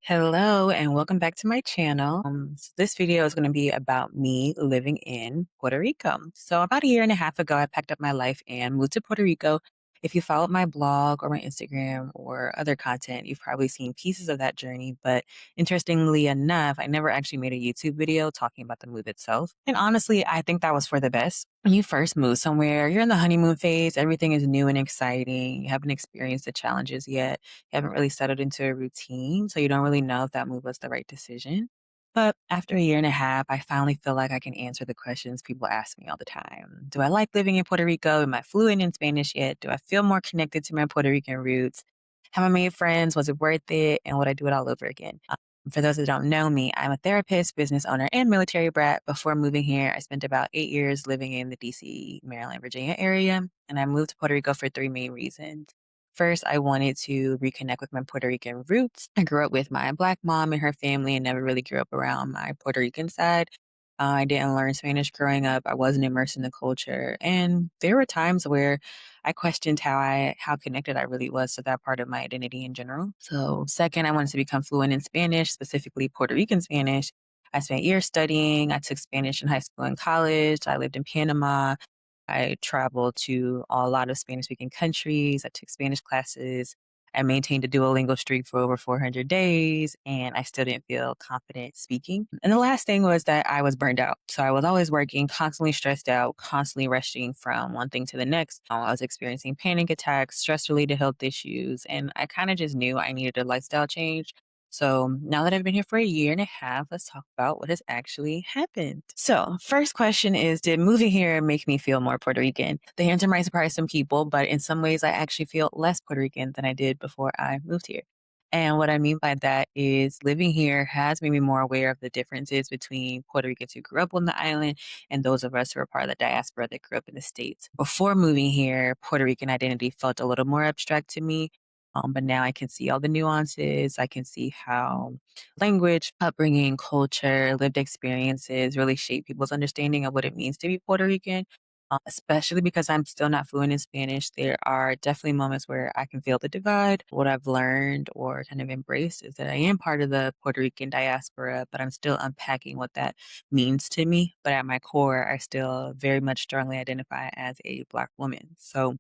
Hello and welcome back to my channel. This video is going to be about me living in Puerto Rico. So about a year and a half ago, I packed up my life and moved to Puerto Rico. If you followed my blog or my Instagram or other content, you've probably seen pieces of that journey. But interestingly enough, I never actually made a YouTube video talking about the move itself. And honestly, I think that was for the best. When you first move somewhere, you're in the honeymoon phase, everything is new and exciting. You haven't experienced the challenges yet, you haven't really settled into a routine, so you don't really know if that move was the right decision. But after a year and a half, I finally feel like I can answer the questions people ask me all the time. Do I like living in Puerto Rico? Am I fluent in Spanish yet? Do I feel more connected to my Puerto Rican roots? Have I made friends? Was it worth it? And would I do it all over again? For those that don't know me, I'm a therapist, business owner, and military brat. Before moving here, I spent about 8 years living in the DC, Maryland, Virginia area, and I moved to Puerto Rico for three main reasons. First, I wanted to reconnect with my Puerto Rican roots. I grew up with my Black mom and her family and never really grew up around my Puerto Rican side. I didn't learn Spanish growing up. I wasn't immersed in the culture. And there were times where I questioned how connected I really was to that part of my identity in general. So second, I wanted to become fluent in Spanish, specifically Puerto Rican Spanish. I spent years studying. I took Spanish in high school and college. I lived in Panama. I traveled to a lot of Spanish speaking countries. I took Spanish classes. I maintained a Duolingo streak for over 400 days, and I still didn't feel confident speaking. And the last thing was that I was burned out. So I was always working, constantly stressed out, constantly rushing from one thing to the next. I was experiencing panic attacks, stress related health issues, and I kind of just knew I needed a lifestyle change. So now that I've been here for a year and a half, let's talk about what has actually happened. So, first question is, did moving here make me feel more Puerto Rican? The answer might surprise some people, but in some ways, I actually feel less Puerto Rican than I did before I moved here. And what I mean by that is living here has made me more aware of the differences between Puerto Ricans who grew up on the island and those of us who are part of the diaspora that grew up in the States. Before moving here, Puerto Rican identity felt a little more abstract to me. But now I can see all the nuances. I can see how language, upbringing, culture, lived experiences really shape people's understanding of what it means to be Puerto Rican. Especially because I'm still not fluent in Spanish, there are definitely moments where I can feel the divide. What I've learned or kind of embraced is that I am part of the Puerto Rican diaspora, but I'm still unpacking what that means to me. But at my core, I still very much strongly identify as a Black woman. So,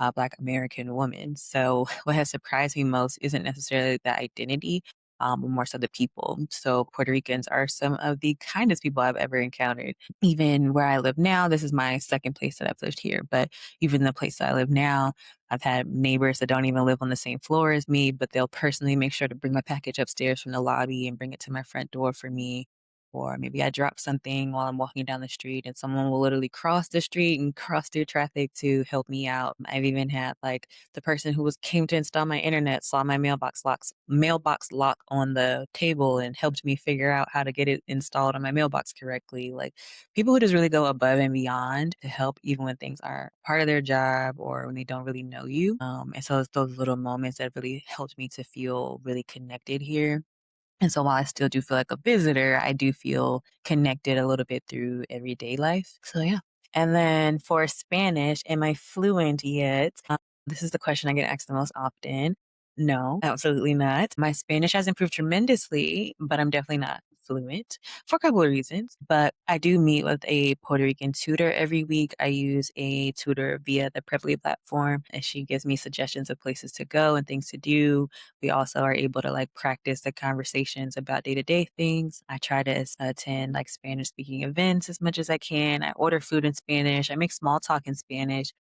a Black American woman. So, what has surprised me most isn't necessarily the identity, but more so the people. So, Puerto Ricans are some of the kindest people I've ever encountered. Even where I live now, this is my second place that I've lived here, but even the place that I live now, I've had neighbors that don't even live on the same floor as me, but they'll personally make sure to bring my package upstairs from the lobby and bring it to my front door for me. Or maybe I drop something while I'm walking down the street and someone will literally cross the street and cross through traffic to help me out. I've even had like the person who was came to install my internet saw my mailbox lock on the table and helped me figure out how to get it installed on my mailbox correctly. Like people who just really go above and beyond to help even when things aren't part of their job or when they don't really know you. And so it's those little moments that really helped me to feel really connected here. And so while I still do feel like a visitor, I do feel connected a little bit through everyday life. So yeah. And then for Spanish, am I fluent yet? This is the question I get asked the most often. No, absolutely not. My Spanish has improved tremendously, but I'm definitely not fluent for a couple of reasons. But I do meet with a Puerto Rican tutor every week. I use a tutor via the Prevly platform, and she gives me suggestions of places to go and things to do. We also are able to like practice the conversations about day to day things. I try to attend like Spanish speaking events as much as I can. I order food in Spanish. I make small talk in Spanish.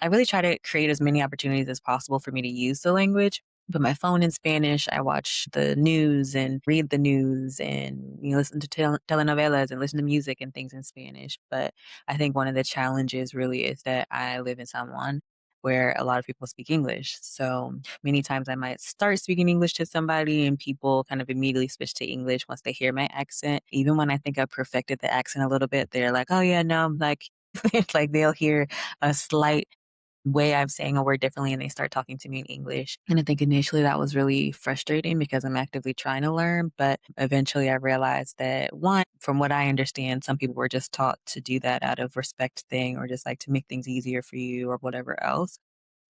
I really try to create as many opportunities as possible for me to use the language. Put my phone in Spanish. I watch the news and read the news and listen to telenovelas and listen to music and things in Spanish. But I think one of the challenges really is that I live in San Juan where a lot of people speak English. So many times I might start speaking English to somebody and people kind of immediately switch to English once they hear my accent. Even when I think I've perfected the accent a little bit, they're like, oh yeah, no, like, it's like they'll hear a slight way I'm saying a word differently and they start talking to me in English. And I think initially that was really frustrating because I'm actively trying to learn. But eventually I realized that one, from what I understand, some people were just taught to do that out of respect thing or just like to make things easier for you or whatever else.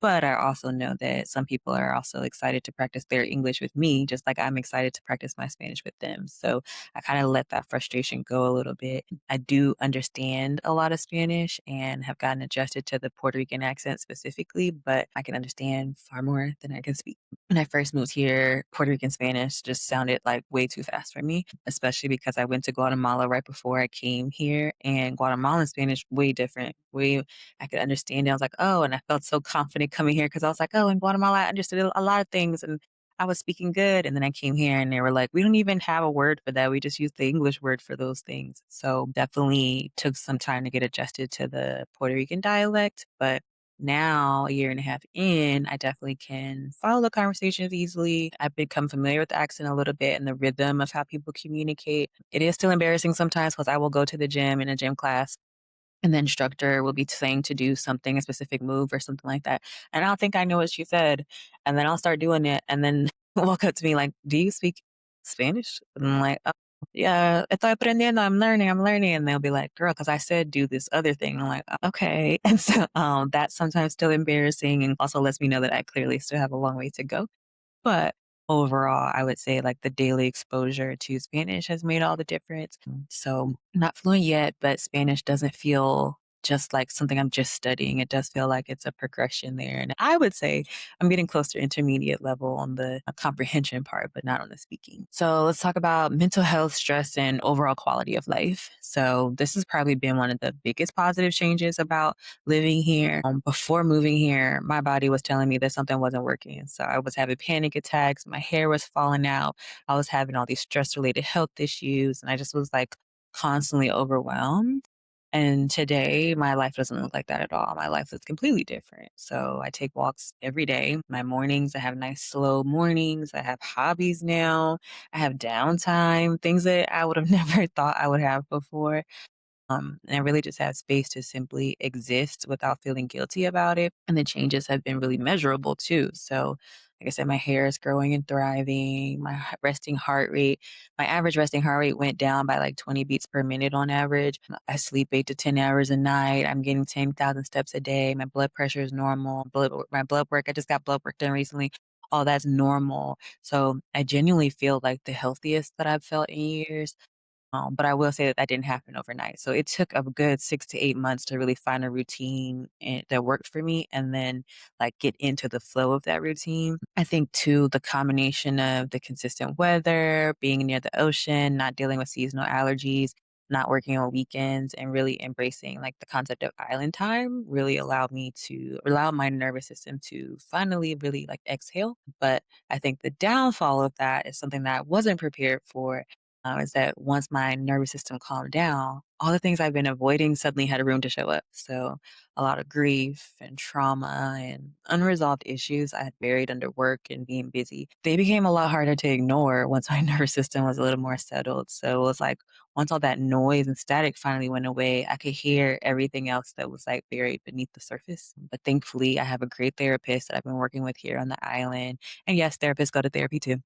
But I also know that some people are also excited to practice their English with me, just like I'm excited to practice my Spanish with them. So I kind of let that frustration go a little bit. I do understand a lot of Spanish and have gotten adjusted to the Puerto Rican accent specifically, but I can understand far more than I can speak. When I first moved here, Puerto Rican Spanish just sounded like way too fast for me, especially because I went to Guatemala right before I came here, and Guatemalan Spanish way different, way I could understand it. I was like, "Oh," and I felt so confident coming here because I was like, "Oh, in Guatemala, I understood a lot of things and I was speaking good." And then I came here and they were like, "We don't even have a word for that. We just use the English word for those things." So definitely took some time to get adjusted to the Puerto Rican dialect, but now, a year and a half in, I definitely can follow the conversations easily. I've become familiar with the accent a little bit and the rhythm of how people communicate. It is still embarrassing sometimes because I will go to the gym in a gym class and the instructor will be saying to do something, a specific move or something like that, and I don't think I know what she said, and then I'll start doing it, and then walk up to me like, "Do you speak Spanish?" And I'm like, "Oh, yeah, estoy aprendiendo, I'm learning," and they'll be like, "Girl, because I said do this other thing." And I'm like, "Okay." And so, that's sometimes still embarrassing and also lets me know that I clearly still have a long way to go. But overall, I would say, like, the daily exposure to Spanish has made all the difference. So, not fluent yet, but Spanish doesn't feel just like something I'm just studying. It does feel like it's a progression there, and I would say I'm getting close to intermediate level on the, comprehension part, but not on the speaking. So, let's talk about mental health, stress, and overall quality of life. So, this has probably been one of the biggest positive changes about living here. Before moving here, my body was telling me that something wasn't working. So I was having panic attacks, my hair was falling out, I was having all these stress related health issues, and I just was like constantly overwhelmed. And today, my life doesn't look like that at all. My life is completely different. So I take walks every day. My mornings, I have nice slow mornings. I have hobbies now. I have downtime, things that I would have never thought I would have before. And I really just had space to simply exist without feeling guilty about it. And the changes have been really measurable too. So, like I said, my hair is growing and thriving. Resting heart rate, my average resting heart rate went down by like 20 beats per minute on average. I sleep 8 to 10 hours a night. I'm getting 10,000 steps a day. My blood pressure is normal. My blood work, I just got blood work done recently. All that's normal. So I genuinely feel like the healthiest that I've felt in years. But I will say that that didn't happen overnight. So it took a good 6 to 8 months to really find a routine that worked for me and then like get into the flow of that routine. I think too, the combination of the consistent weather, being near the ocean, not dealing with seasonal allergies, not working on weekends, and really embracing like the concept of island time really allowed me to allow my nervous system to finally really like exhale. But I think the downfall of that is something that I wasn't prepared for, is that once my nervous system calmed down, all the things I've been avoiding suddenly had a room to show up. So a lot of grief and trauma and unresolved issues I had buried under work and being busy, they became a lot harder to ignore once my nervous system was a little more settled. So it was like once all that noise and static finally went away, I could hear everything else that was like buried beneath the surface. But thankfully, I have a great therapist that I've been working with here on the island. And yes, therapists go to therapy too.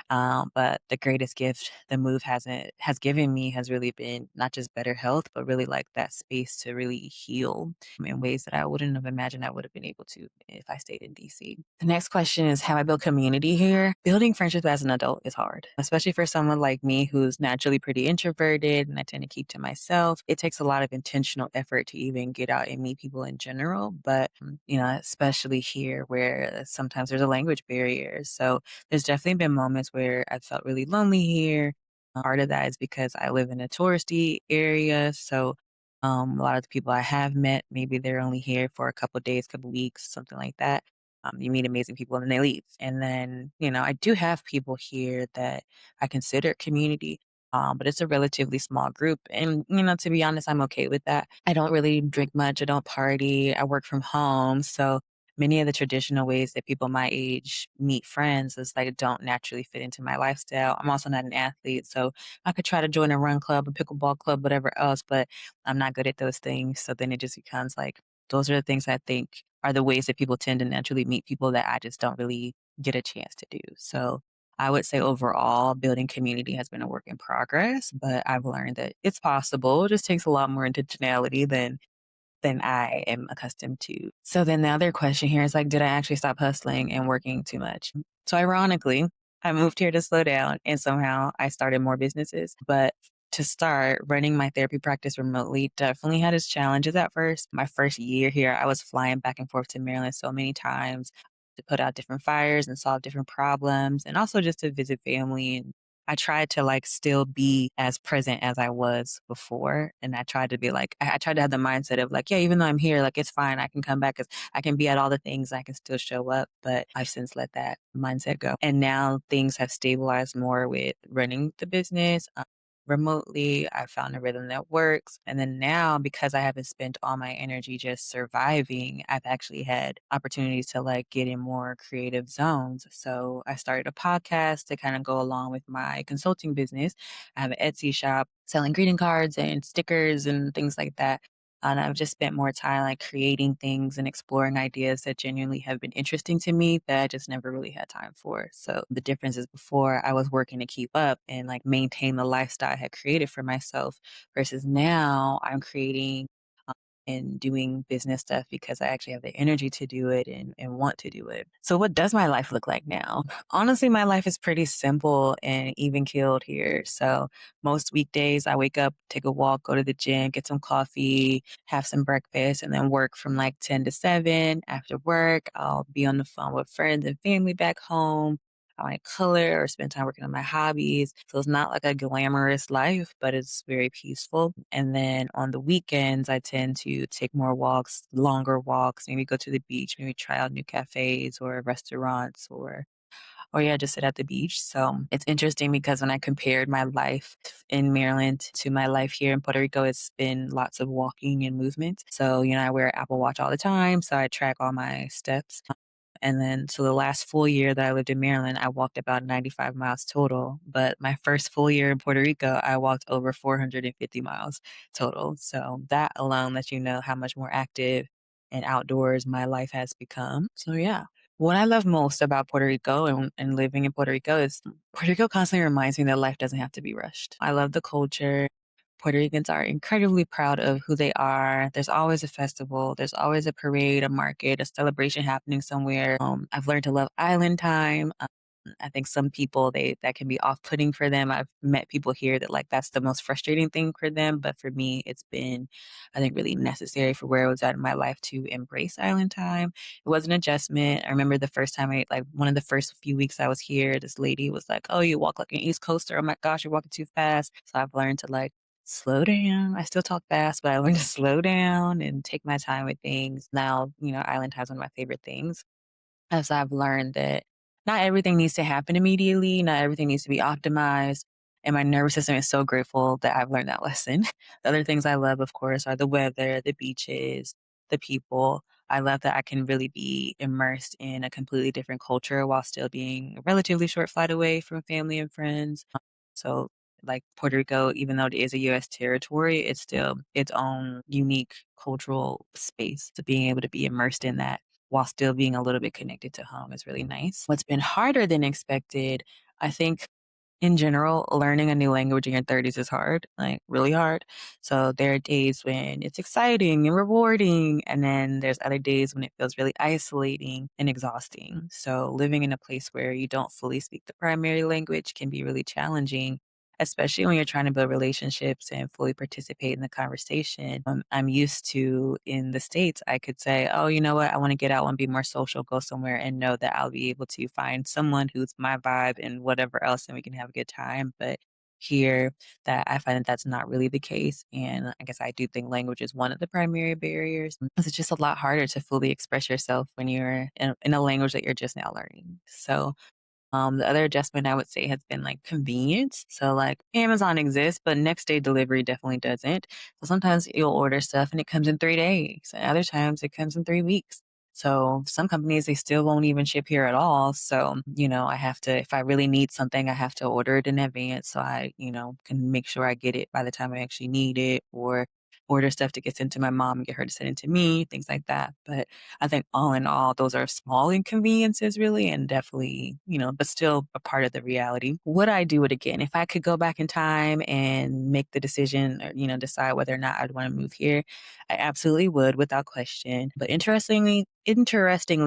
But the greatest gift the move has given me has really been not just better health, but really like that space to really heal in ways that I wouldn't have imagined I would have been able to if I stayed in DC. The next question is, have I built community here? Building friendships as an adult is hard, especially for someone like me who's naturally pretty introverted and I tend to keep to myself. It takes a lot of intentional effort to even get out and meet people in general, but especially here where sometimes there's a language barrier. So there's definitely been moments where I felt really lonely here. Part of that is because I live in a touristy area, so a lot of the people I have met, maybe they're only here for a couple days, couple weeks, something like that. You meet amazing people and then they leave. And then, I do have people here that I consider community, but it's a relatively small group. And, to be honest, I'm okay with that. I don't really drink much. I don't party. I work from home. So many of the traditional ways that people my age meet friends is like don't naturally fit into my lifestyle. I'm also not an athlete, so I could try to join a run club, a pickleball club, whatever else, but I'm not good at those things. So then it just becomes like those are the things I think are the ways that people tend to naturally meet people that I just don't really get a chance to do. So I would say overall, building community has been a work in progress, but I've learned that it's possible. It just takes a lot more intentionality than than I am accustomed to. So then the other question here is like, did I actually stop hustling and working too much? So ironically, I moved here to slow down and somehow I started more businesses. But to start, running my therapy practice remotely definitely had its challenges at first. My first year here, I was flying back and forth to Maryland so many times to put out different fires and solve different problems and also just to visit family. And I tried to like still be as present as I was before. And I tried to be like, I tried to have the mindset of like, yeah, even though I'm here, like it's fine. I can come back, 'cause I can be at all the things. I can still show up. But I've since let that mindset go. And now things have stabilized more with running the business. Remotely. I found a rhythm that works. And then now, because I haven't spent all my energy just surviving, I've actually had opportunities to like get in more creative zones. So I started a podcast to kind of go along with my consulting business. I have an Etsy shop selling greeting cards and stickers and things like that. And I've just spent more time like creating things and exploring ideas that genuinely have been interesting to me that I just never really had time for. So the difference is before I was working to keep up and like maintain the lifestyle I had created for myself versus now I'm creating and doing business stuff because I actually have the energy to do it and want to do it. So what does my life look like now? Honestly, my life is pretty simple and even keeled here. So most weekdays I wake up, take a walk, go to the gym, get some coffee, have some breakfast, and then work from like 10 to 7. After work, I'll be on the phone with friends and family back home. I might color or spend time working on my hobbies. So it's not like a glamorous life, but it's very peaceful. And then on the weekends, I tend to take more walks, longer walks, maybe go to the beach, maybe try out new cafes or restaurants or yeah, just sit at the beach. So it's interesting because when I compared my life in Maryland to my life here in Puerto Rico, it's been lots of walking and movement. So, I wear an Apple Watch all the time. So I track all my steps. And then, so the last full year that I lived in Maryland, I walked about 95 miles total. But my first full year in Puerto Rico, I walked over 450 miles total. So that alone lets you know how much more active and outdoors my life has become. So yeah. What I love most about Puerto Rico and living in Puerto Rico is Puerto Rico constantly reminds me that life doesn't have to be rushed. I love the culture. Puerto Ricans are incredibly proud of who they are. There's always a festival. There's always a parade, a market, a celebration happening somewhere. I've learned to love island time. I think some people that can be off-putting for them. I've met people here that like that's the most frustrating thing for them, but for me, it's been, I think, really necessary for where I was at in my life to embrace island time. It was an adjustment. I remember the first time like one of the first few weeks I was here, this lady was like, "Oh, you walk like an East Coaster. Oh my gosh, you're walking too fast." So I've learned to like slow down. I still talk fast, but I learned to slow down and take my time with things. Now, island time is one of my favorite things as I've learned that not everything needs to happen immediately, not everything needs to be optimized. And my nervous system is so grateful that I've learned that lesson. The other things I love, of course, are the weather, the beaches, the people. I love that I can really be immersed in a completely different culture while still being a relatively short flight away from family and friends. So, like Puerto Rico, even though it is a US territory, it's still its own unique cultural space. So, being able to be immersed in that while still being a little bit connected to home is really nice. What's been harder than expected, I think in general, learning a new language in your 30s is hard, like really hard. So there are days when it's exciting and rewarding, and then there's other days when it feels really isolating and exhausting. So living in a place where you don't fully speak the primary language can be really challenging, especially when you're trying to build relationships and fully participate in the conversation. I'm used to in the States, I could say, oh, you know what? I want to get out and be more social, go somewhere and know that I'll be able to find someone who's my vibe and whatever else, and we can have a good time. But here, that I find that that's not really the case. And I guess I do think language is one of the primary barriers. 'Cause it's just a lot harder to fully express yourself when you're in a language that you're just now learning. So the other adjustment I would say has been like convenience. So like Amazon exists, but next day delivery definitely doesn't. So sometimes you'll order stuff and it comes in 3 days, and other times it comes in 3 weeks. So some companies they still won't even ship here at all. So, I have to if I really need something, I have to order it in advance so I, can make sure I get it by the time I actually need it. Or order stuff to get sent to my mom, get her to send it to me, things like that. But I think all in all, those are small inconveniences really and definitely, but still a part of the reality. Would I do it again? If I could go back in time and make the decision or, decide whether or not I'd want to move here, I absolutely would without question. But interestingly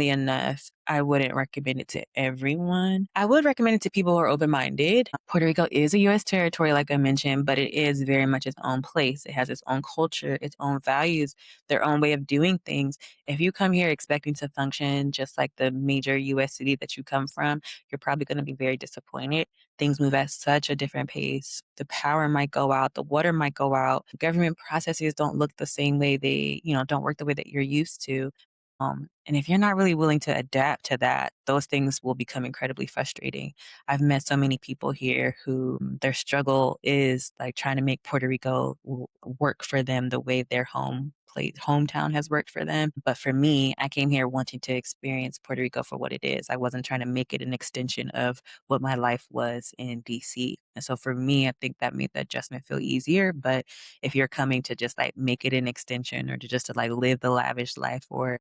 enough, I wouldn't recommend it to everyone. I would recommend it to people who are open-minded. Puerto Rico is a US territory, like I mentioned, but it is very much its own place. It has its own culture, its own values, their own way of doing things. If you come here expecting to function just like the major US city that you come from, you're probably going to be very disappointed. Things move at such a different pace. The power might go out, the water might go out. Government processes don't look the same way don't work the way that you're used to. And if you're not really willing to adapt to that, those things will become incredibly frustrating. I've met so many people here who their struggle is like trying to make Puerto Rico work for them the way their hometown has worked for them. But for me, I came here wanting to experience Puerto Rico for what it is. I wasn't trying to make it an extension of what my life was in DC. And so for me, I think that made the adjustment feel easier. But if you're coming to just like make it an extension or to just to like live the lavish life or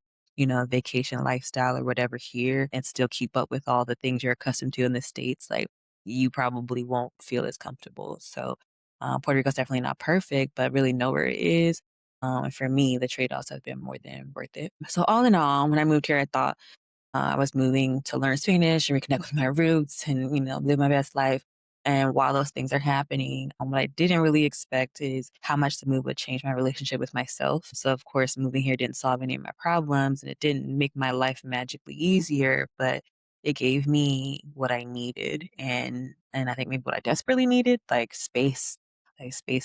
vacation lifestyle or whatever here and still keep up with all the things you're accustomed to in the States, like you probably won't feel as comfortable. So Puerto Rico's definitely not perfect, but really nowhere it is. And for me, the trade-offs have been more than worth it. So all in all, when I moved here, I thought I was moving to learn Spanish and reconnect with my roots and, live my best life. And while those things are happening, what I didn't really expect is how much the move would change my relationship with myself. So, of course, moving here didn't solve any of my problems and it didn't make my life magically easier, but it gave me what I needed. And I think maybe what I desperately needed, like space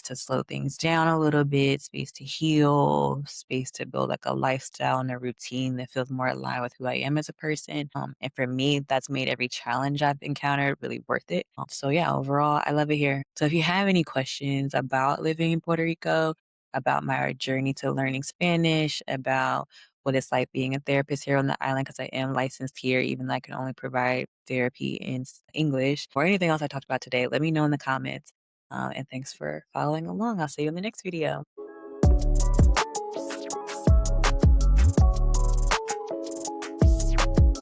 to slow things down a little bit, space to heal, space to build like a lifestyle and a routine that feels more aligned with who I am as a person. And for me, that's made every challenge I've encountered really worth it. So yeah, overall, I love it here. So if you have any questions about living in Puerto Rico, about my journey to learning Spanish, about what it's like being a therapist here on the island, because I am licensed here, even though I can only provide therapy in English, or anything else I talked about today, let me know in the comments. And thanks for following along. I'll see you in the next video.